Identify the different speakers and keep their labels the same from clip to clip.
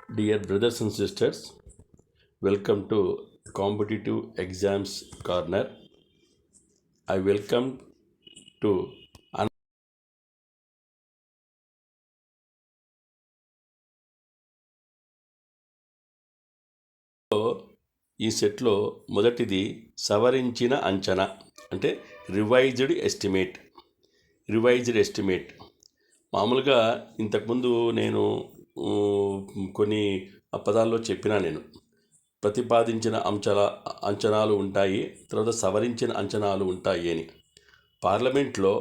Speaker 1: Dear brothers and sisters, welcome to Competitive Exams Corner. I welcome to ఈ సెట్లో మొదటిది సవరించిన అంచనా అంటే రివైజ్డ్ ఎస్టిమేట్. మామూలుగా ఇంతకుముందు నేను కొన్ని పదాల్లో చెప్పినా నేను ప్రతిపాదించిన అంచనాలు ఉంటాయి, తర్వాత సవరించిన అంచనాలు ఉంటాయి అని. పార్లమెంట్లో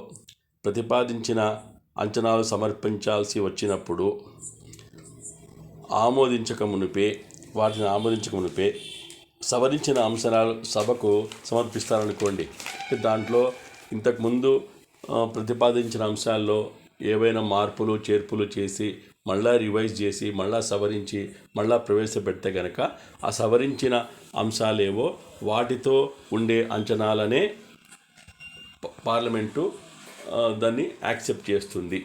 Speaker 1: ప్రతిపాదించిన అంచనాలు సమర్పించాల్సి వచ్చినప్పుడు వాటిని ఆమోదించక మునిపే సవరించిన అంశాలు సభకు సమర్పిస్తారనుకోండి. దాంట్లో ఇంతకుముందు ప్రతిపాదించిన అంశాల్లో ఏవైనా మార్పులు చేర్పులు చేసి మళ్ళా రివైజ్ చేసి మళ్ళా సవరించి మళ్ళా ప్రవేశపెడితే కనుక ఆ సవరించిన అంశాలేవో వాటితో ఉండే అంచనాలనే పార్లమెంటు దాన్ని యాక్సెప్ట్ చేస్తుంది.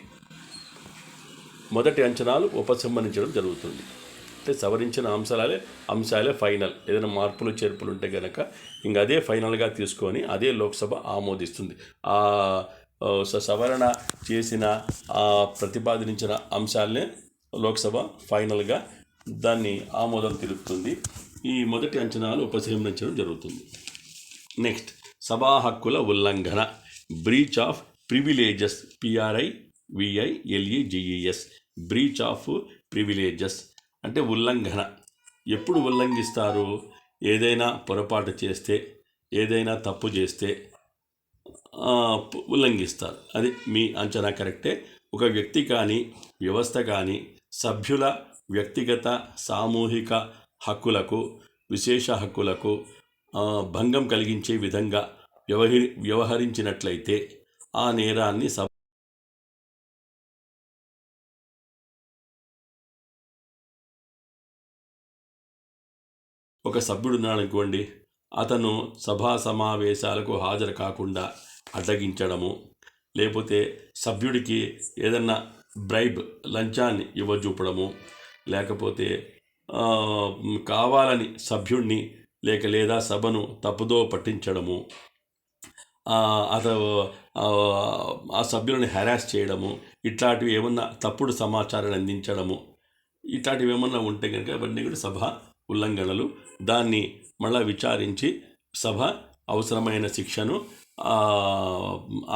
Speaker 1: మొదటి అంచనాలు ఉపసంహరించడం జరుగుతుంది. అంటే సవరించిన అంశాలే ఫైనల్. ఏదైనా మార్పులు చేర్పులు ఉంటే కనుక ఇంక అదే ఫైనల్గా తీసుకొని అదే లోక్సభ ఆమోదిస్తుంది. ఆ సవరణ చేసిన ప్రతిపాదించిన అంశాలనే లోక్సభ ఫైనల్గా దాన్ని ఆమోదం తెలుపుతుంది. ఈ మొదటి అంచనాలు ఉపసంహరించడం జరుగుతుంది. నెక్స్ట్, సభా హక్కుల ఉల్లంఘన, breach of privileges, PRIVILEGES, breach of privileges అంటే ఉల్లంఘన. ఎప్పుడు ఉల్లంఘిస్తారు? ఏదైనా పొరపాటు చేస్తే, ఏదైనా తప్పు చేస్తే ఉల్లంఘిస్తారు. అది మీ అంచనా కరెక్టే. ఒక వ్యక్తి కానీ వ్యవస్థ కానీ సభ్యుల వ్యక్తిగత సామూహిక హక్కులకు, విశేష హక్కులకు భంగం కలిగించే విధంగా వ్యవహరించినట్లయితే ఆ నేరాన్ని ఒక సభ్యుడు ఉన్నాడనుకోండి, అతను సభా సమావేశాలకు హాజరు కాకుండా అడ్డగించడము, లేకపోతే సభ్యుడికి ఏదన్నా బ్రైబ్ లంచాన్ని ఇవ్వజూపడము, లేకపోతే కావాలని సభ్యుడిని లేదా సభను తప్పుదో పట్టించడము, ఆ సభ్యులను హెరాస్ చేయడము, ఇట్లాంటివి ఏమన్నా తప్పుడు సమాచారాన్ని అందించడము, ఇట్లాంటివి ఏమన్నా ఉంటే కనుక అవన్నీ కూడా సభ ఉల్లంఘనలు. దాన్ని మళ్ళా విచారించి సభ అవసరమైన శిక్షను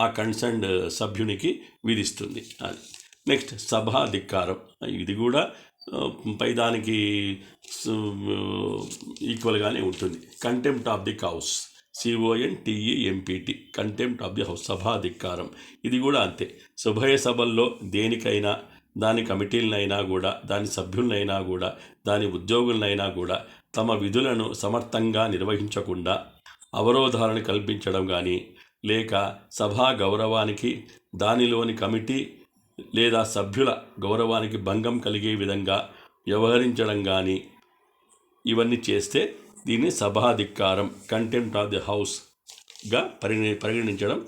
Speaker 1: ఆ కన్సర్న్డ్ సభ్యునికి విధిస్తుంది. అది. నెక్స్ట్, సభా ధిక్కారం. ఇది కూడా పైదానికి ఈక్వల్గానే ఉంటుంది. Contempt of the house, CONTEMPT, contempt of the house, సభాధిక్కారం. ఇది కూడా అంతే. ఉభయ సభల్లో దేనికైనా, దాని కమిటీలనైనా కూడా, దాని సభ్యులనైనా కూడా, దాని ఉద్యోగులనైనా కూడా తమ విధులను సమర్థంగా నిర్వహించకుండా అవరోధాలను కల్పించడం కానీ, లేక సభా గౌరవానికి, దానిలోని కమిటీ లేదా సభ్యుల గౌరవానికి భంగం కలిగే విధంగా వ్యవహరించడం కానీ, ఇవన్నీ చేస్తే దీన్ని సభాధిక్కారం, కంటెంప్ట్ ఆఫ్ ది హౌస్గా పరిగణించడం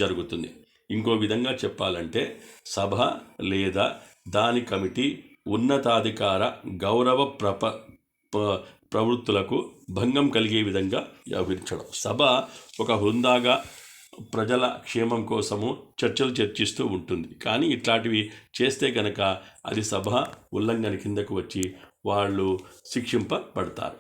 Speaker 1: జరుగుతుంది. ఇంకో విధంగా చెప్పాలంటే సభ లేదా దాని కమిటీ ఉన్నతాధికార గౌరవ ప్రవృత్తులకు భంగం కలిగే విధంగా వ్యవహరించడం. సభ ఒక హుందాగా ప్రజల క్షేమం కోసము చర్చలు చర్చిస్తూ ఉంటుంది. కానీ ఇట్లాంటివి చేస్తే కనుక అది సభ ఉల్లంఘన కిందకు వచ్చి వాళ్ళు శిక్షింపబడతారు.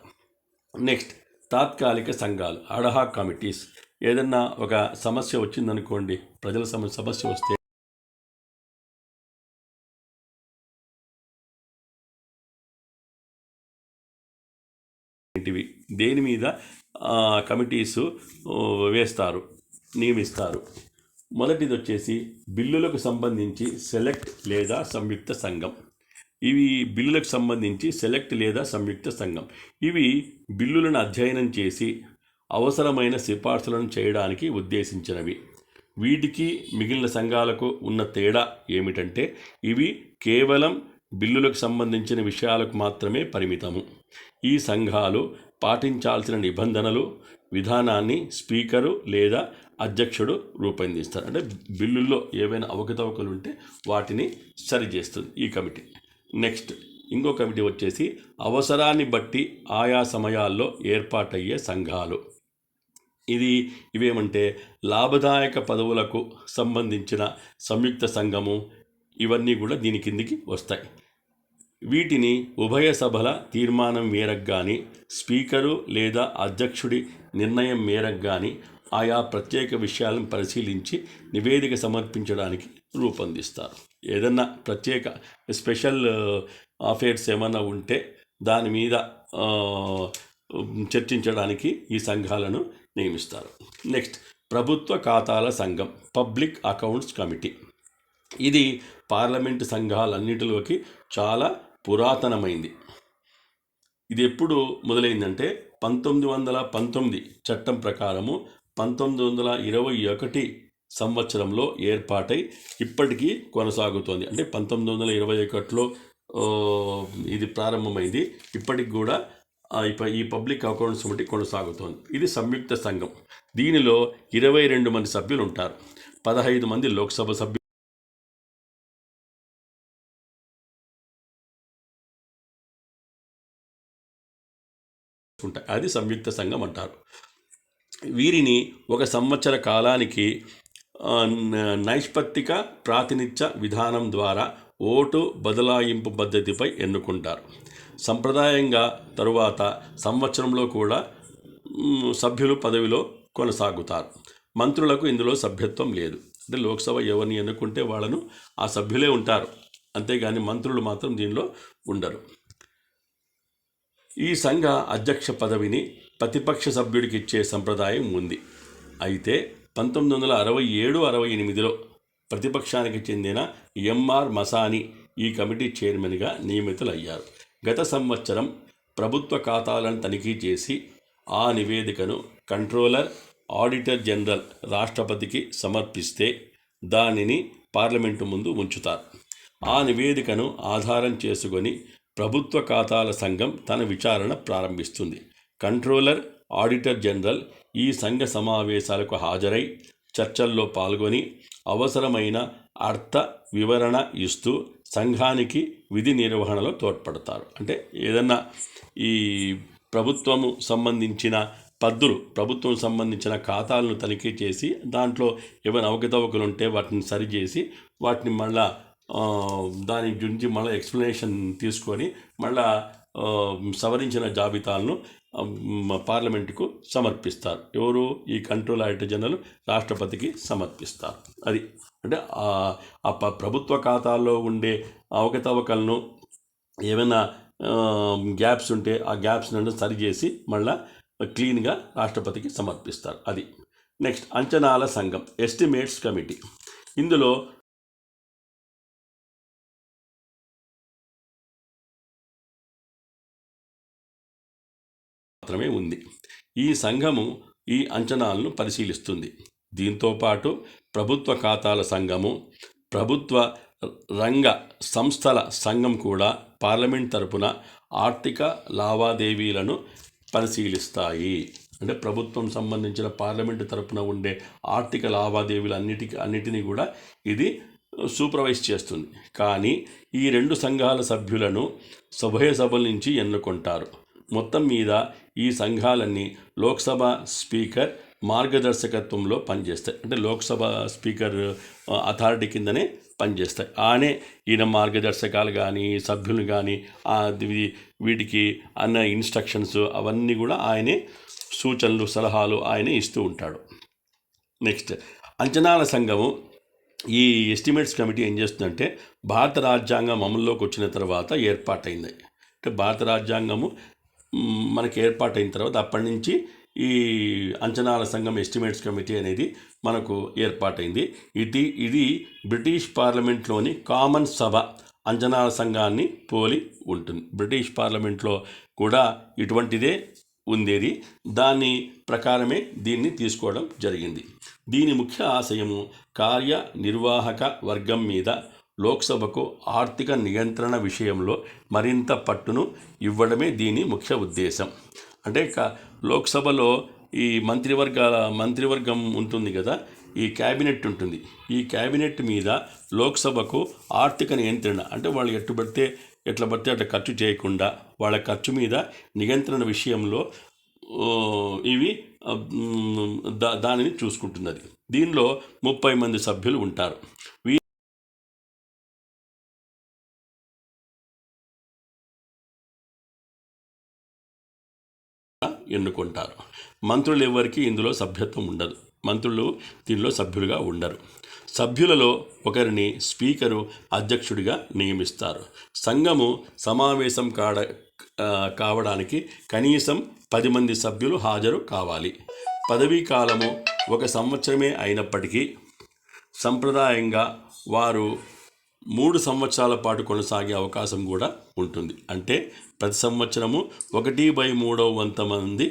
Speaker 1: నెక్స్ట్, తాత్కాలిక సంఘాలు, అడ్హాక్ కమిటీస్. ఏదన్నా ఒక సమస్య వచ్చిందనుకోండి, ప్రజల సమస్య వస్తే దేని మీద కమిటీసు నియమిస్తారు. మొదటిది వచ్చేసి బిల్లులకు సంబంధించి సెలెక్ట్ లేదా సంయుక్త సంఘం. ఇవి బిల్లులకు సంబంధించి సెలెక్ట్ లేదా సంయుక్త సంఘం. ఇవి బిల్లులను అధ్యయనం చేసి అవసరమైన సిఫార్సులను చేయడానికి ఉద్దేశించినవి. వీటికి మిగిలిన సంఘాలకు ఉన్న తేడా ఏమిటంటే ఇవి కేవలం బిల్లులకు సంబంధించిన విషయాలకు మాత్రమే పరిమితము. ఈ సంఘాలు పాటించాల్సిన నిబంధనలు, విధానాన్ని స్పీకరు లేదా అధ్యక్షుడు రూపొందిస్తారు. అంటే బిల్లుల్లో ఏవైనా అవకతవకలు ఉంటే వాటిని సరిచేస్తుంది ఈ కమిటీ. నెక్స్ట్, ఇంకో కమిటీ వచ్చేసి అవసరాన్ని బట్టి ఆయా సమయాల్లో ఏర్పాటయ్యే సంఘాలు. ఇవేమంటే లాభదాయక పదవులకు సంబంధించిన సంయుక్త సంఘము, ఇవన్నీ కూడా దీని కిందికి వస్తాయి. వీటిని ఉభయ సభల తీర్మానం మేరకు కానీ, స్పీకరు లేదా అధ్యక్షుడి నిర్ణయం మేరకు కానీ ఆయా ప్రత్యేక విషయాలను పరిశీలించి నివేదిక సమర్పించడానికి రూపొందిస్తారు. ఏదన్నా ప్రత్యేక స్పెషల్ అఫేర్స్ ఏమన్నా ఉంటే దాని మీద చర్చించడానికి ఈ సంఘాలను నియమిస్తారు. నెక్స్ట్, ప్రభుత్వ ఖాతాల సంఘం, పబ్లిక్ అకౌంట్స్ కమిటీ. ఇది పార్లమెంటు సంఘాలన్నిటిలోకి చాలా పురాతనమైంది. ఇది ఎప్పుడు మొదలైందంటే 1919 చట్టం ప్రకారము 1921 సంవత్సరంలో ఏర్పాటై ఇప్పటికీ కొనసాగుతోంది. అంటే 1921లో ఇది ప్రారంభమైంది, ఇప్పటికి కూడా ఈ పబ్లిక్ అకౌంట్స్ కమిటీ కొనసాగుతోంది. ఇది సంయుక్త సంఘం. దీనిలో 22 మంది సభ్యులు ఉంటారు. 15 మంది లోక్సభ సభ్యులు ఉంటాయి. అది సంయుక్త సంఘం అంటారు. వీరిని ఒక సంవత్సర కాలానికి నైష్పత్తిక ప్రాతినిధ్య విధానం ద్వారా ఓటు బదలాయింపు పద్ధతిపై ఎన్నుకుంటారు. సంప్రదాయంగా తరువాత సంవత్సరంలో కూడా సభ్యులు పదవిలో కొనసాగుతారు. మంత్రులకు ఇందులో సభ్యత్వం లేదు. అంటే లోక్సభ ఎవరిని ఎన్నుకుంటే వాళ్ళను ఆ సభ్యులే ఉంటారు, అంతేగాని మంత్రులు మాత్రం దీనిలో ఉండరు. ఈ సంఘ అధ్యక్ష పదవిని ప్రతిపక్ష సభ్యుడికి ఇచ్చే సంప్రదాయం ఉంది. అయితే 1967-68లో ప్రతిపక్షానికి చెందిన ఎంఆర్ మసాని ఈ కమిటీ చైర్మన్గా నియమితులయ్యారు. గత సంవత్సరం ప్రభుత్వ ఖాతాలను తనిఖీ చేసి ఆ నివేదికను కంట్రోలర్, ఆడిటర్ జనరల్ రాష్ట్రపతికి సమర్పిస్తే దానిని పార్లమెంటు ముందు ఉంచుతారు. ఆ నివేదికను ఆధారం చేసుకొని ప్రభుత్వ ఖాతాల సంఘం తన విచారణ ప్రారంభిస్తుంది. కంట్రోలర్, ఆడిటర్ జనరల్ ఈ సంఘ సమావేశాలకు హాజరై చర్చల్లో పాల్గొని అవసరమైన అర్థ వివరణ ఇస్తూ సంఘానికి విధి నిర్వహణలో తోడ్పడతారు. అంటే ఏదన్నా ఈ ప్రభుత్వం సంబంధించిన ఖాతాలను తనిఖీ చేసి దాంట్లో ఏమైనా అవకతవకలు ఉంటే వాటిని సరిచేసి వాటిని మళ్ళా దాని గురించి మళ్ళీ ఎక్స్ప్లెనేషన్ తీసుకొని మళ్ళా సవరించిన జాబితాలను పార్లమెంటుకు సమర్పిస్తారు. ఎవరు? ఈ కంట్రోల్ ఆడిటర్ జనరల్ రాష్ట్రపతికి సమర్పిస్తారు. అది అంటే ప్రభుత్వ ఖాతాల్లో ఉండే అవకతవకలను ఏమైనా గ్యాప్స్ ఉంటే ఆ గ్యాప్స్ నుండి సరిచేసి మళ్ళా క్లీన్గా రాష్ట్రపతికి సమర్పిస్తారు. అది. నెక్స్ట్, అంచనాల సంఘం, ఎస్టిమేట్స్ కమిటీ. ఇందులో మాత్రమే ఉంది. ఈ సంఘము ఈ అంచనాలను పరిశీలిస్తుంది. దీంతోపాటు ప్రభుత్వ ఖాతాల సంఘము, ప్రభుత్వ రంగ సంస్థల సంఘం కూడా పార్లమెంట్ తరపున ఆర్థిక లావాదేవీలను పరిశీలిస్తాయి. అంటే ప్రభుత్వం సంబంధించిన పార్లమెంటు తరపున ఉండే ఆర్థిక లావాదేవీలు అన్నిటినీ కూడా ఇది సూపర్వైజ్ చేస్తుంది. కానీ ఈ 2 సంఘాల సభ్యులను ఉభయ సభల నుంచి ఎన్నుకుంటారు. మొత్తం మీద ఈ సంఘాలన్నీ లోక్సభ స్పీకర్ మార్గదర్శకత్వంలో పనిచేస్తాయి. అంటే లోక్సభ స్పీకర్ అథారిటీ కిందనే పనిచేస్తాయి. ఈయన మార్గదర్శకాలు కానీ సభ్యులు కానీ వీటికి అన్న ఇన్స్ట్రక్షన్స్ అవన్నీ కూడా ఆయనే సూచనలు సలహాలు ఆయనే ఇస్తూ ఉంటాడు. నెక్స్ట్, అంచనాల సంఘము ఈ ఎస్టిమేట్స్ కమిటీ ఏం చేస్తుందంటే భారత రాజ్యాంగం అమల్లోకి వచ్చిన తర్వాత ఏర్పాటైంది. అంటే భారత రాజ్యాంగము మనకి ఏర్పాటైన తర్వాత అప్పటి నుంచి ఈ అంచనాల సంఘం ఎస్టిమేట్స్ కమిటీ అనేది మనకు ఏర్పాటైంది. ఇది బ్రిటిష్ పార్లమెంట్లోని కామన్ సభ అంచనాల సంఘాన్ని పోలి ఉంటుంది. బ్రిటిష్ పార్లమెంట్లో కూడా ఇటువంటిదే ఉండేది. దాని ప్రకారమే దీన్ని తీసుకోవడం జరిగింది. దీని ముఖ్య ఆశయము కార్యనిర్వాహక వర్గం మీద లోక్సభకు ఆర్థిక నియంత్రణ విషయంలో మరింత పట్టును ఇవ్వడమే దీని ముఖ్య ఉద్దేశం. అంటే లోక్సభలో ఈ మంత్రివర్గం ఉంటుంది కదా, ఈ క్యాబినెట్ ఉంటుంది. ఈ క్యాబినెట్ మీద లోక్సభకు ఆర్థిక నియంత్రణ, అంటే వాళ్ళు ఎట్టుబడితే ఎట్లా పడితే అట్లా ఖర్చు చేయకుండా వాళ్ళ ఖర్చు మీద నియంత్రణ విషయంలో ఇవి దానిని చూసుకుంటున్నది. దీనిలో 30 మంది సభ్యులు ఉంటారు. ఎన్నుకుంటారు. మంత్రులు ఎవరికి ఇందులో సభ్యత్వం ఉండదు. మంత్రులు దీనిలో సభ్యులుగా ఉండరు. సభ్యులలో ఒకరిని స్పీకరు అధ్యక్షుడిగా నియమిస్తారు. సంఘము సమావేశం కావడానికి కనీసం 10 మంది సభ్యులు హాజరు కావాలి. పదవీ కాలము 1 సంవత్సరమే అయినప్పటికీ సంప్రదాయంగా వారు 3 సంవత్సరాల పాటు కొనసాగే అవకాశం కూడా ఉంటుంది. అంటే ప్రతి సంవత్సరము 1/3 మంది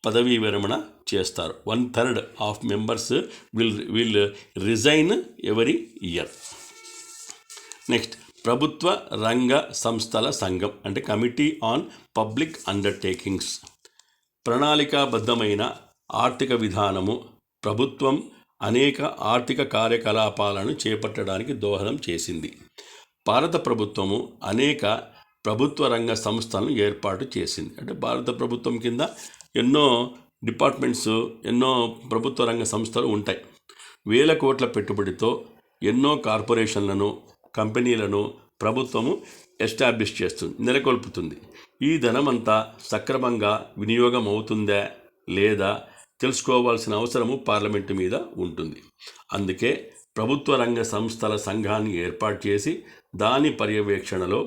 Speaker 1: పదవీ విరమణ చేస్తారు. 1/3 of members will resign every year. Next, ప్రభుత్వ రంగ సంస్థల సంఘం అంటే కమిటీ ఆన్ పబ్లిక్ అండర్టేకింగ్స్. ప్రణాళికాబద్ధమైన ఆర్థిక విధానము ప్రభుత్వం అనేక ఆర్థిక కార్యకలాపాలను చేపట్టడానికి దోహదం చేసింది. భారత ప్రభుత్వము అనేక ప్రభుత్వ రంగ సంస్థలను ఏర్పాటు చేసింది. అంటే భారత ప్రభుత్వం కింద ఎన్నో డిపార్ట్మెంట్స్, ఎన్నో ప్రభుత్వ రంగ సంస్థలు ఉంటాయి. వేల కోట్ల పెట్టుబడితో ఎన్నో కార్పొరేషన్లను, కంపెనీలను ప్రభుత్వము ఎస్టాబ్లిష్ చేస్తుంది, నెలకొల్పుతుంది. ఈ ధనమంతా సక్రమంగా వినియోగం అవుతుందా లేదా తెలుసుకోవాల్సిన అవసరము పార్లమెంటు మీద ఉంటుంది. అందుకే ప్రభుత్వ రంగ సంస్థల సంఘాన్ని ఏర్పాటు చేసి దాని పర్యవేక్షణలో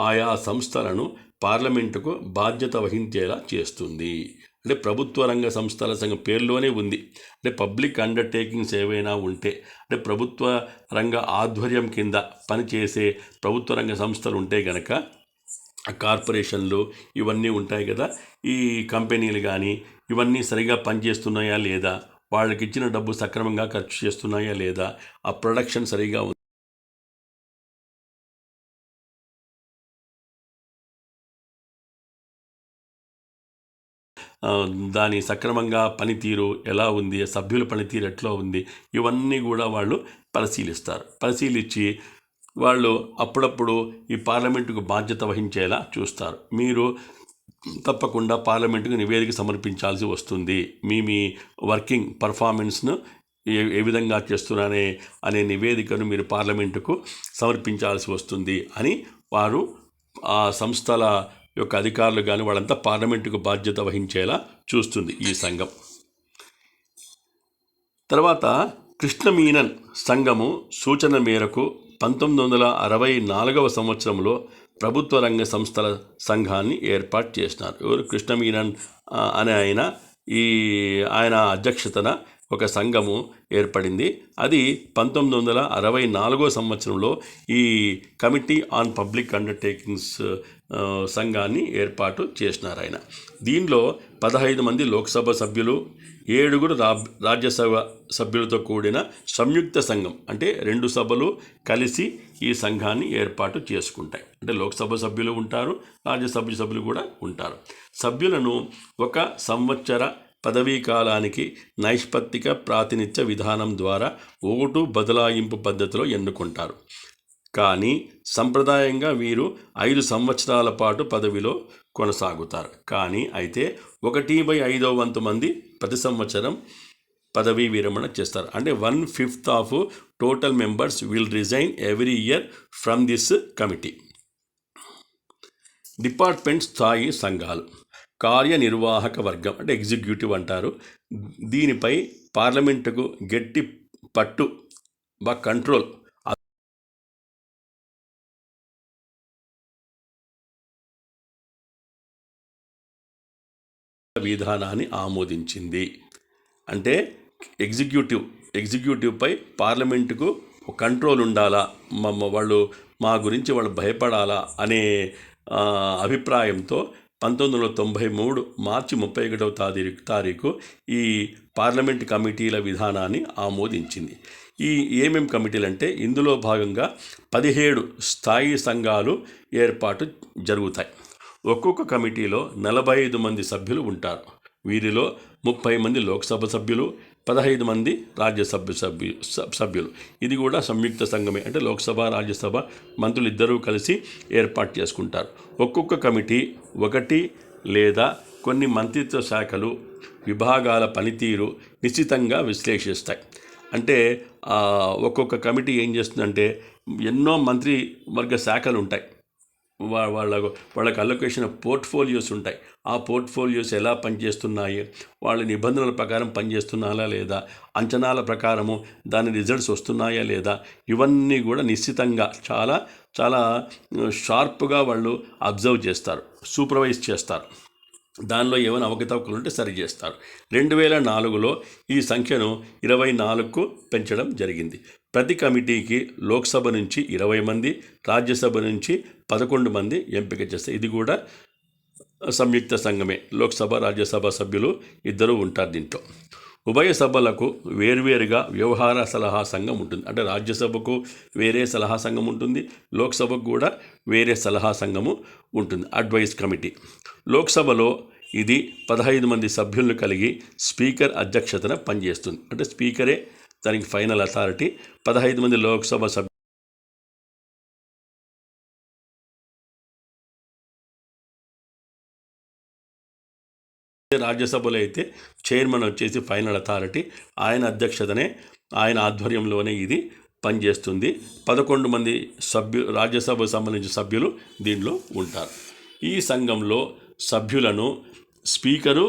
Speaker 1: ఆయా సంస్థలను పార్లమెంటుకు బాధ్యత వహించేలా చేస్తుంది. అంటే ప్రభుత్వ రంగ సంస్థల సంఘం పేరులోనే ఉంది. అంటే పబ్లిక్ అండర్టేకింగ్స్ ఏవైనా ఉంటే, అంటే ప్రభుత్వ రంగ ఆధ్వర్యం కింద పనిచేసే ప్రభుత్వ రంగ సంస్థలు ఉంటే కనుక కార్పొరేషన్లు ఇవన్నీ ఉంటాయి కదా, ఈ కంపెనీలు కానీ ఇవన్నీ సరిగా పనిచేస్తున్నాయా లేదా, వాళ్ళకి ఇచ్చిన డబ్బు సక్రమంగా ఖర్చు చేస్తున్నాయా లేదా, ఆ ప్రొడక్షన్ సరిగా దాని సక్రమంగా పనితీరు ఎలా ఉంది, సభ్యుల పనితీరు ఎట్లా ఉంది, ఇవన్నీ కూడా వాళ్ళు పరిశీలిస్తారు. పరిశీలించి వాళ్ళు అప్పుడప్పుడు ఈ పార్లమెంటుకు బాధ్యత వహించేలా చూస్తారు. మీరు తప్పకుండా పార్లమెంటుకు నివేదిక సమర్పించాల్సి వస్తుంది. మీ వర్కింగ్ పర్ఫార్మెన్స్ను ఏ విధంగా చేస్తున్నారనే అనే నివేదికను మీరు పార్లమెంటుకు సమర్పించాల్సి వస్తుంది అని వారు ఆ సంస్థల యొక్క అధికారులు కానీ వాళ్ళంతా పార్లమెంటుకు బాధ్యత వహించేలా చూస్తుంది ఈ సంఘం. తర్వాత కృష్ణమీనన్ సంఘము సూచన మేరకు 1964వ సంవత్సరంలో ప్రభుత్వ రంగ సంస్థల సంఘాన్ని ఏర్పాటు చేసినారు. ఎవరు? కృష్ణమీనన్ అనే ఆయన అధ్యక్షతన ఒక సంఘము ఏర్పడింది. అది 1964వ సంవత్సరంలో ఈ కమిటీ ఆన్ పబ్లిక్ అండర్టేకింగ్స్ సంఘాన్ని ఏర్పాటు చేసినారు ఆయన. దీనిలో 15 మంది లోక్సభ సభ్యులు, 7 రాజ్యసభ సభ్యులతో కూడిన సంయుక్త సంఘం. అంటే 2 సభలు కలిసి ఈ సంఘాన్ని ఏర్పాటు చేసుకుంటాయి. అంటే లోక్సభ సభ్యులు ఉంటారు, రాజ్యసభ సభ్యులు కూడా ఉంటారు. సభ్యులను 1 సంవత్సర పదవీ కాలానికి నైష్పత్తిక ప్రాతినిధ్య విధానం ద్వారా ఓటు బదలాయింపు పద్ధతిలో ఎన్నుకుంటారు. కానీ సంప్రదాయంగా వీరు 5 సంవత్సరాల పాటు పదవిలో కొనసాగుతారు. కానీ అయితే 1/5 వంతు మంది ప్రతి సంవత్సరం పదవీ విరమణ చేస్తారు. అంటే 1/5 of total members will resign every year from this committee. Department స్థాయి సంఘాలు, కార్యనిర్వాహక వర్గం అంటే ఎగ్జిక్యూటివ్ అంటారు. దీనిపై పార్లమెంటుకు గట్టి పట్టు కంట్రోల్ విధానాన్ని ఆమోదించింది. అంటే ఎగ్జిక్యూటివ్పై పార్లమెంటుకు కంట్రోల్ ఉండాలా, వాళ్ళు మా గురించి వాళ్ళు భయపడాలా అనే అభిప్రాయంతో 1993 మార్చి 31వ తారీఖు ఈ పార్లమెంట్ కమిటీల విధానాన్ని ఆమోదించింది. ఈ ఏమేం కమిటీలు అంటే ఇందులో భాగంగా 17 స్థాయి సంఘాలు ఏర్పాటు జరుగుతాయి. ఒక్కొక్క కమిటీలో 45 మంది సభ్యులు ఉంటారు. వీరిలో 30 మంది లోక్సభ సభ్యులు, 15 మంది సభ్యులు. ఇది కూడా సంయుక్త సంఘమే. అంటే లోక్సభ రాజ్యసభ మంత్రులు ఇద్దరూ కలిసి ఏర్పాటు చేసుకుంటారు. ఒక్కొక్క కమిటీ ఒకటి లేదా కొన్ని మంత్రిత్వ శాఖలు విభాగాల పనితీరు నిశ్చితంగా విశ్లేషిస్తాయి. అంటే ఒక్కొక్క కమిటీ ఏం చేస్తుందంటే ఎన్నో మంత్రివర్గ శాఖలు ఉంటాయి. వాళ్ళకి అలొకేషన్ పోర్ట్ఫోలియోస్ ఉంటాయి. ఆ పోర్ట్ఫోలియోస్ ఎలా పనిచేస్తున్నాయి, వాళ్ళ నిబంధనల ప్రకారం పనిచేస్తున్నాయా లేదా, అంచనాల ప్రకారము దాని రిజల్ట్స్ వస్తున్నాయా లేదా, ఇవన్నీ కూడా నిశ్చితంగా చాలా చాలా షార్ప్గా వాళ్ళు అబ్జర్వ్ చేస్తారు, సూపర్వైజ్ చేస్తారు. దానిలో ఏమైనా అవకతవకలు ఉంటే సరిచేస్తారు. 2004లో ఈ సంఖ్యను 24కు పెంచడం జరిగింది. ప్రతి కమిటీకి లోక్సభ నుంచి 20 మంది, రాజ్యసభ నుంచి 11 మంది ఎంపిక చేస్తారు. ఇది కూడా సంయుక్త సంఘమే. లోక్సభ రాజ్యసభ సభ్యులు ఇద్దరు ఉంటారు దీంట్లో. ఉభయ సభలకు వేర్వేరుగా వ్యవహార సలహా సంఘం ఉంటుంది. అంటే రాజ్యసభకు వేరే సలహా సంఘం ఉంటుంది, లోక్సభకు కూడా వేరే సలహా సంఘము ఉంటుంది, అడ్వైస్ కమిటీ. లోక్సభలో ఇది 15 మంది సభ్యులను కలిగి స్పీకర్ అధ్యక్షతన పనిచేస్తుంది. అంటే స్పీకరే దానికి ఫైనల్ అథారిటీ. 15 మంది లోక్సభ సభ్యులు. రాజ్యసభలో అయితే చైర్మన్ వచ్చేసి ఫైనల్ అథారిటీ. ఆయన ఆధ్వర్యంలోనే ఇది పనిచేస్తుంది. 11 మంది రాజ్యసభకు సంబంధించిన సభ్యులు దీనిలో ఉంటారు. ఈ సంఘంలో సభ్యులను స్పీకరు,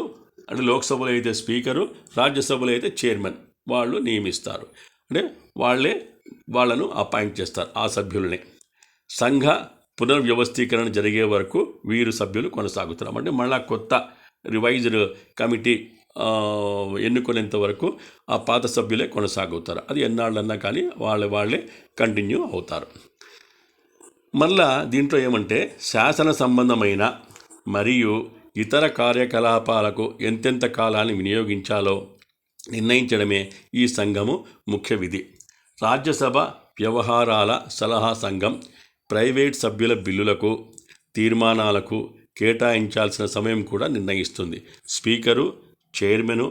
Speaker 1: అంటే లోక్సభలో అయితే స్పీకరు, రాజ్యసభలో అయితే చైర్మన్ వాళ్ళు నియమిస్తారు. అంటే వాళ్ళను అపాయింట్ చేస్తారు ఆ సభ్యులనే. సంఘ పునర్వ్యవస్థీకరణ జరిగే వరకు వీరు సభ్యులు కొనసాగుతారు. అంటే మళ్ళా కొత్త రివైజ్డ్ కమిటీ ఎన్నుకునేంత వరకు ఆ పాత సభ్యులే కొనసాగుతారు. అది ఎన్నాళ్ళన్నా కానీ వాళ్ళే కంటిన్యూ అవుతారు. మళ్ళా దీంట్లో ఏమంటే శాసన సంబంధమైన మరియు ఇతర కార్యకలాపాలకు ఎంతెంత కాలాన్ని వినియోగించాలో నిర్ణయించడమే ఈ సంఘము ముఖ్య విధి. రాజ్యసభ వ్యవహారాల సలహా సంఘం ప్రైవేట్ సభ్యుల బిల్లులకు, తీర్మానాలకు కేటాయించాల్సిన సమయం కూడా నిర్ణయిస్తుంది. స్పీకరు, చైర్మను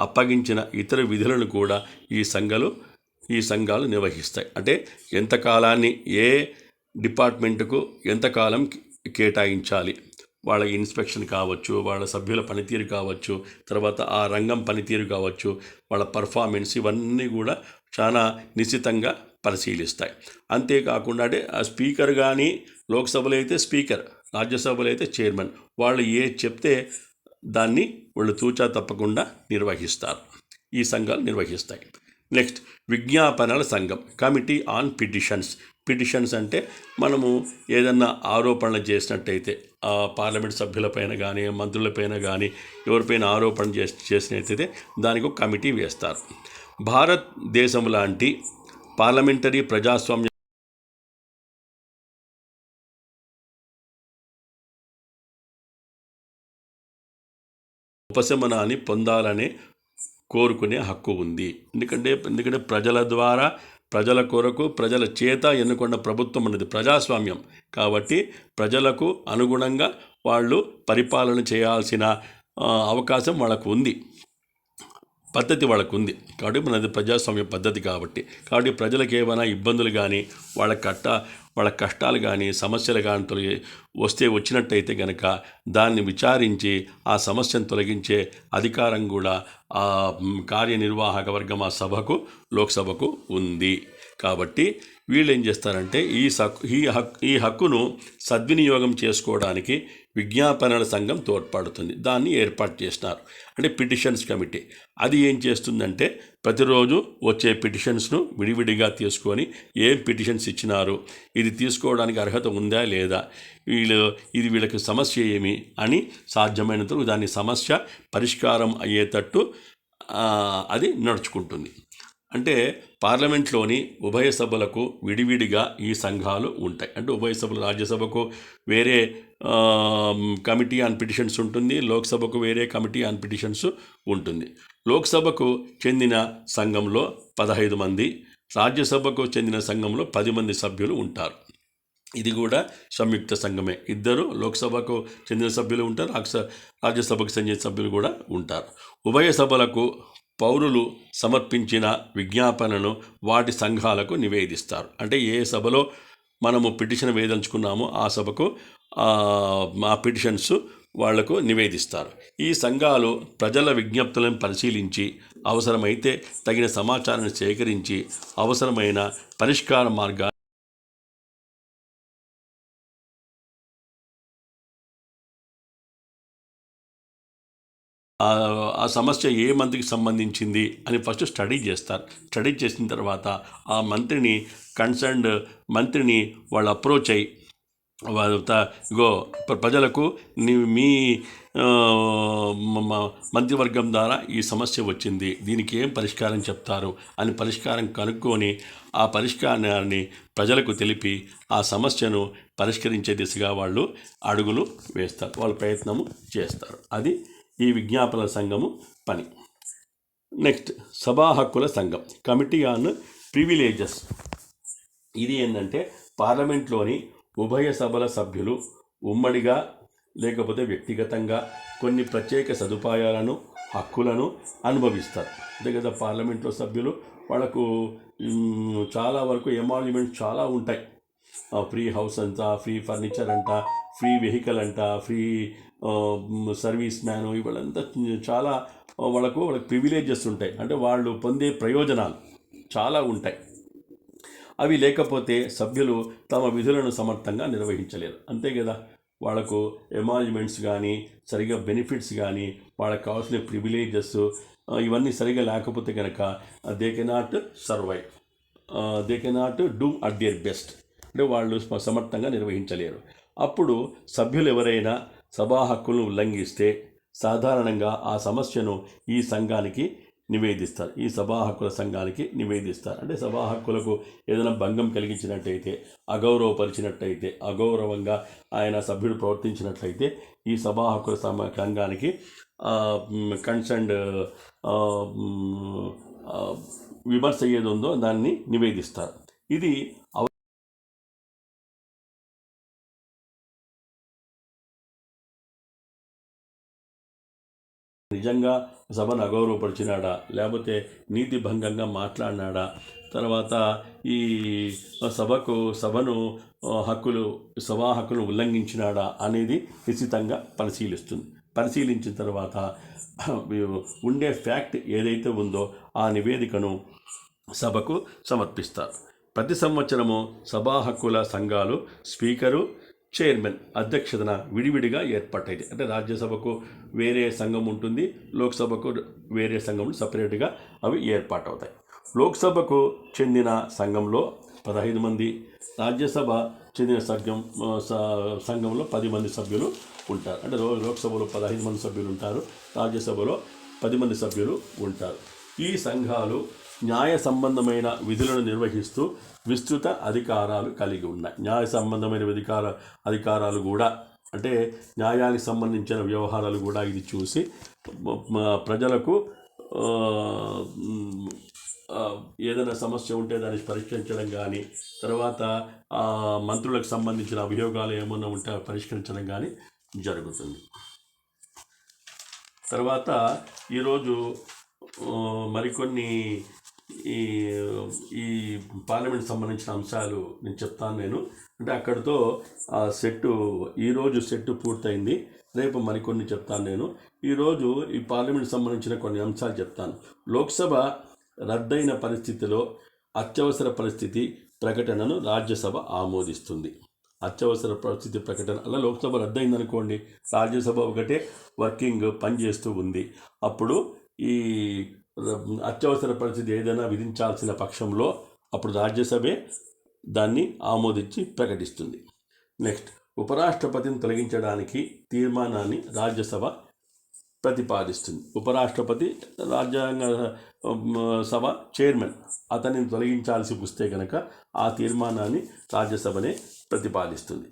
Speaker 1: అప్పగించిన ఇతర విధులను కూడా ఈ సంఘాలు నిర్వహిస్తాయి. అంటే ఎంతకాలాన్ని ఏ డిపార్ట్మెంటుకు ఎంతకాలం కేటాయించాలి, వాళ్ళ ఇన్స్పెక్షన్ కావచ్చు, వాళ్ళ సభ్యుల పనితీరు కావచ్చు, తర్వాత ఆ రంగం పనితీరు కావచ్చు, వాళ్ళ పర్ఫార్మెన్స్, ఇవన్నీ కూడా చాలా నిశ్చితంగా పరిశీలిస్తాయి. అంతేకాకుండా అంటే ఆ స్పీకర్ కానీ లోక్సభలో అయితే స్పీకర్, రాజ్యసభలో అయితే చైర్మన్, వాళ్ళు చెప్తే దాన్ని వాళ్ళు తూచా తప్పకుండా నిర్వహిస్తారు. ఈ సంఘాలు నిర్వహిస్తాయి. నెక్స్ట్, విజ్ఞాపనల సంఘం, కమిటీ ఆన్ పిటిషన్స్ అంటే మనము ఏదన్నా ఆరోపణలు చేసినట్టయితే పార్లమెంట్ సభ్యులపైన కానీ మంత్రులపైన కానీ ఎవరిపైన ఆరోపణ చేసినట్టయితే దానికి ఒక కమిటీ వేస్తారు. భారతదేశం లాంటి పార్లమెంటరీ ప్రజాస్వామ్య ఉపశమనాన్ని పొందాలనే కోరుకునే హక్కు ఉంది. ఎందుకంటే ప్రజల ద్వారా, ప్రజల కొరకు, ప్రజల చేత ఎన్నుకున్న ప్రభుత్వం అనేది ప్రజాస్వామ్యం. కాబట్టి ప్రజలకు అనుగుణంగా వాళ్ళు పరిపాలన చేయాల్సిన అవకాశం వాళ్ళకు ఉంది, పద్ధతి వాళ్ళకు ఉంది. కాబట్టి మనది ప్రజాస్వామ్య పద్ధతి కాబట్టి ప్రజలకు ఏమైనా ఇబ్బందులు కానీ వాళ్ళ కష్టాలు కానీ సమస్యలు కానీ వచ్చినట్టయితే కనుక దాన్ని విచారించి ఆ సమస్యను తొలగించే అధికారం కూడా ఆ కార్యనిర్వాహక వర్గం ఆ లోక్సభకు ఉంది. కాబట్టి వీళ్ళు ఏం చేస్తారంటే ఈ హక్కును సద్వినియోగం చేసుకోవడానికి విజ్ఞాపనల సంఘం తోడ్పడుతుంది. దాన్ని ఏర్పాటు చేసినారు. అంటే పిటిషన్స్ కమిటీ. అది ఏం చేస్తుందంటే ప్రతిరోజు వచ్చే పిటిషన్స్ను విడివిడిగా తీసుకొని ఏం పిటిషన్స్ ఇచ్చినారు, ఇది తీసుకోవడానికి అర్హత ఉందా లేదా, వీళ్ళకి సమస్య ఏమి అని సాధ్యమైనంత దాని సమస్య పరిష్కారం అయ్యేటట్టు అది నడుచుకుంటుంది. అంటే పార్లమెంట్లోని ఉభయ సభలకు విడివిడిగా ఈ సంఘాలు ఉంటాయి. అంటే ఉభయ సభలు, రాజ్యసభకు వేరే కమిటీ ఆన్ పిటిషన్స్ ఉంటుంది, లోక్సభకు వేరే కమిటీ ఆన్ పిటిషన్స్ ఉంటుంది. లోక్సభకు చెందిన సంఘంలో 15 మంది, రాజ్యసభకు చెందిన సంఘంలో 10 మంది సభ్యులు ఉంటారు. ఇది కూడా సంయుక్త సంఘమే. ఇద్దరు లోక్సభకు చెందిన సభ్యులు ఉంటారు, రాజ్యసభకు చెందిన సభ్యులు కూడా ఉంటారు. ఉభయ సభలకు పౌరులు సమర్పించిన విజ్ఞాపనను వాటి సంఘాలకు నివేదిస్తారు. అంటే ఏ సభలో మనము పిటిషన్ వేయదలుచుకున్నామో ఆ సభకు ఆ పిటిషన్స్ వాళ్లకు నివేదిస్తారు. ఈ సంఘాలు ప్రజల విజ్ఞప్తులను పరిశీలించి అవసరమైతే తగిన సమాచారాన్ని సేకరించి అవసరమైన పరిష్కార మార్గాన్ని ఆ సమస్య ఏ మంత్రికి సంబంధించింది అని ఫస్ట్ స్టడీ చేస్తారు. స్టడీ చేసిన తర్వాత ఆ కన్సర్న్డ్ మంత్రిని వాళ్ళు అప్రోచ్ అయ్యి ఇగో ప్రజలకు మీ మంత్రివర్గం ద్వారా ఈ సమస్య వచ్చింది, దీనికి ఏం పరిష్కారం చెప్తారు అని పరిష్కారం కనుక్కొని ఆ పరిష్కారాన్ని ప్రజలకు తెలిపి ఆ సమస్యను పరిష్కరించే దిశగా వాళ్ళు అడుగులు వేస్తారు, వాళ్ళు ప్రయత్నము చేస్తారు. అది ఈ విజ్ఞాపనల సంఘము పని. నెక్స్ట్ సభా హక్కుల సంఘం, కమిటీ ఆన్ ప్రివిలేజెస్. ఇది ఏంటంటే పార్లమెంట్లోని ఉభయ సభల సభ్యులు ఉమ్మడిగా లేకపోతే వ్యక్తిగతంగా కొన్ని ప్రత్యేక సదుపాయాలను హక్కులను అనుభవిస్తారు. అంతే కదా, పార్లమెంట్లో సభ్యులు వాళ్ళకు చాలా వరకు ఎమాల్యుమెంట్స్ చాలా ఉంటాయి. ఫ్రీ హౌస్ అంట, ఫ్రీ ఫర్నిచర్ అంట, ఫ్రీ వెహికల్ అంట, ఫ్రీ సర్వీస్ మ్యాను, ఇవాళంతా చాలా వాళ్ళకు ప్రివిలేజెస్ ఉంటాయి. అంటే వాళ్ళు పొందే ప్రయోజనాలు చాలా ఉంటాయి. అవి లేకపోతే సభ్యులు తమ విధులను సమర్థంగా నిర్వహించలేరు. అంతే కదా, వాళ్ళకు ఎమాల్యుమెంట్స్ కానీ సరిగా బెనిఫిట్స్ కానీ వాళ్ళకి కావాల్సిన ప్రివిలేజెస్ ఇవన్నీ సరిగా లేకపోతే కనుక they cannot survive, they cannot do at their best. అంటే వాళ్ళు సమర్థంగా నిర్వహించలేరు. అప్పుడు సభ్యులు ఎవరైనా సభా హక్కులను ఉల్లంఘిస్తే సాధారణంగా ఆ సమస్యను ఈ సంఘానికి నివేదిస్తారు, ఈ సభా హక్కుల సంఘానికి నివేదిస్తారు. అంటే సభా హక్కులకు ఏదైనా భంగం కలిగించినట్టయితే, అగౌరవపరిచినట్టయితే, అగౌరవంగా ఆయన సభ్యుడు ప్రవర్తించినట్లయితే ఈ సభా హక్కుల సంఘానికి కన్సర్న్డ్ విమర్శ ఏది ఉందో దాన్ని నివేదిస్తారు. ఇది నిజంగా సభను అగౌరవపరిచినాడా, లేకపోతే నీతి భంగంగా మాట్లాడినాడా, తర్వాత ఈ సభను సభా హక్కులు ఉల్లంఘించినాడా అనేది నిశ్చితంగా పరిశీలించిన తర్వాత ఉండే ఫ్యాక్ట్ ఏదైతే ఉందో ఆ నివేదికను సభకు సమర్పిస్తారు. ప్రతి సంవత్సరము సభా హక్కుల సంఘాలు స్పీకరు, చైర్మన్ అధ్యక్షతన విడివిడిగా ఏర్పాటైంది. అంటే రాజ్యసభకు వేరే సంఘం ఉంటుంది, లోక్సభకు వేరే సంఘం సపరేట్గా అవి ఏర్పాటవుతాయి. లోక్సభకు చెందిన సంఘంలో 15 మంది, రాజ్యసభ చెందిన సంఘంలో 10 మంది సభ్యులు ఉంటారు. అంటే లోక్సభలో 15 మంది సభ్యులు ఉంటారు, రాజ్యసభలో 10 మంది సభ్యులు ఉంటారు. ఈ సంఘాలు న్యాయ సంబంధమైన విధులను నిర్వహిస్తూ విస్తృత అధికారాలు కలిగి ఉన్నాయి. న్యాయ సంబంధమైన అధికారాలు కూడా, అంటే న్యాయానికి సంబంధించిన వ్యవహారాలు కూడా ఇది చూసి ప్రజలకు ఏదైనా సమస్య ఉంటే దాన్ని పరిష్కరించడం కానీ, తర్వాత మంత్రులకు సంబంధించిన అభియోగాలు ఏమన్నా ఉంటే పరిష్కరించడం కానీ జరుగుతుంది. తర్వాత ఈరోజు మరికొన్ని ఈ పార్లమెంట్ సంబంధించిన అంశాలు నేను చెప్తాను. అంటే అక్కడితో ఈరోజు సెట్టు పూర్తయింది. రేపు మరికొన్ని చెప్తాను. ఈరోజు ఈ పార్లమెంట్ సంబంధించిన కొన్ని అంశాలు చెప్తాను. లోక్సభ రద్దయిన పరిస్థితిలో అత్యవసర పరిస్థితి ప్రకటనను రాజ్యసభ ఆమోదిస్తుంది. అత్యవసర పరిస్థితి ప్రకటన అలా లోక్సభ రద్దయిందనుకోండి, రాజ్యసభ ఒకటే వర్కింగ్ పనిచేస్తూ ఉంది. అప్పుడు ఈ అత్యవసర పరిస్థితి ఏదైనా విధించాల్సిన పక్షంలో అప్పుడు రాజ్యసభే దాన్ని ఆమోదించి ప్రకటిస్తుంది. నెక్స్ట్, ఉపరాష్ట్రపతిని తొలగించడానికి తీర్మానాన్ని రాజ్యసభ ప్రతిపాదిస్తుంది. ఉపరాష్ట్రపతి రాజ్యాంగ సభ చైర్మన్, అతనిని తొలగించాల్సి వస్తే కనుక ఆ తీర్మానాన్ని రాజ్యసభనే ప్రతిపాదిస్తుంది.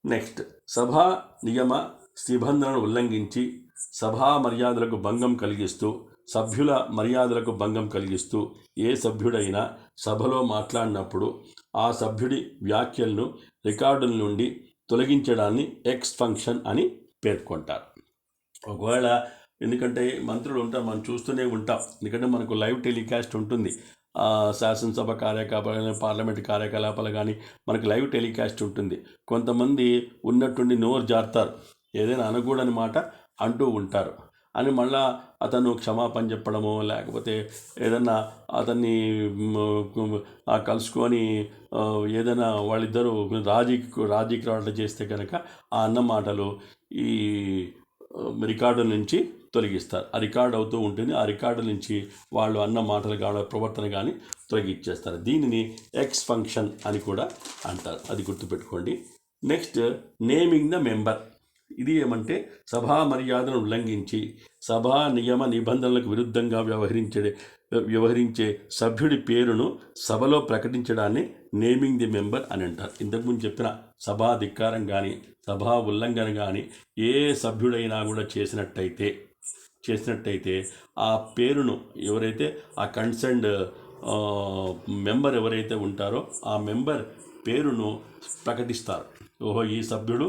Speaker 1: నెక్స్ట్, సభా నియమ నిబంధనలను ఉల్లంఘించి సభా మర్యాదలకు భంగం కలిగిస్తూ, సభ్యుల మర్యాదలకు భంగం కలిగిస్తూ ఏ సభ్యుడైనా సభలో మాట్లాడినప్పుడు ఆ సభ్యుడి వ్యాఖ్యలను రికార్డుల నుండి తొలగించడాన్ని ఎక్స్ ఫంక్షన్ అని పేర్కొంటారు. ఒకవేళ ఎందుకంటే మంత్రులు ఉంటారు, మనం చూస్తూనే ఉంటాం. ఎందుకంటే మనకు లైవ్ టెలికాస్ట్ ఉంటుంది. శాసనసభ కార్యకలాపాలు, పార్లమెంట్ కార్యకలాపాలు కానీ మనకు లైవ్ టెలికాస్ట్ ఉంటుంది. కొంతమంది ఉన్నట్టుండి నోరు జారుతారు, ఏదైనా అనకూడని మాట అంటూ ఉంటారు అని మళ్ళా అతను క్షమాపణ చెప్పడము, లేకపోతే ఏదన్నా అతన్ని కలుసుకొని ఏదైనా వాళ్ళిద్దరూ రాజీకి చేస్తే కనుక ఆ అన్న మాటలు ఈ రికార్డు నుంచి తొలగిస్తారు. ఆ రికార్డ్ అవుతూ ఉంటుంది. ఆ రికార్డు నుంచి వాళ్ళు అన్న మాటలు కానీ ప్రవర్తన కానీ తొలగించేస్తారు. దీనిని ఎక్స్ ఫంక్షన్ అని కూడా అంటారు, అది గుర్తుపెట్టుకోండి. Next, naming the member. ఇది ఏమంటే సభా మర్యాదను ఉల్లంఘించి సభా నియమ నిబంధనలకు విరుద్ధంగా వ్యవహరించే సభ్యుడి పేరును సభలో ప్రకటించడాన్ని నేమింగ్ ది మెంబర్ అని అంటారు. ఇంతకుముందు చెప్పిన సభా ధిక్కారం కానీ సభా ఉల్లంఘన కానీ ఏ సభ్యుడైనా కూడా చేసినట్టయితే ఆ పేరును ఎవరైతే ఆ కన్సర్న్డ్ మెంబర్ ఎవరైతే ఉంటారో ఆ మెంబర్ పేరును ప్రకటిస్తారు. ఓహో, ఈ సభ్యుడు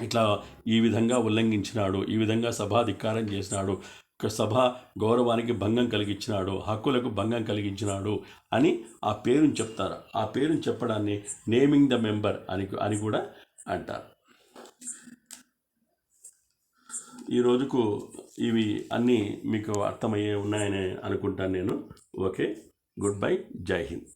Speaker 1: ఇట్లా ఈ విధంగా ఉల్లంఘించినాడు, ఈ విధంగా సభాధిక్కారం చేసినాడు, సభా గౌరవానికి భంగం కలిగించినాడు, హక్కులకు భంగం కలిగించినాడు అని ఆ పేరుని చెప్తారు. ఆ పేరుని చెప్పడాన్ని నేమింగ్ ద మెంబర్ అని కూడా అంటారు. ఈ రోజుకు ఇవి అన్నీ మీకు అర్థమయ్యే ఉన్నాయని అనుకుంటాను నేను. ఓకే, గుడ్ బై, జై హింద్.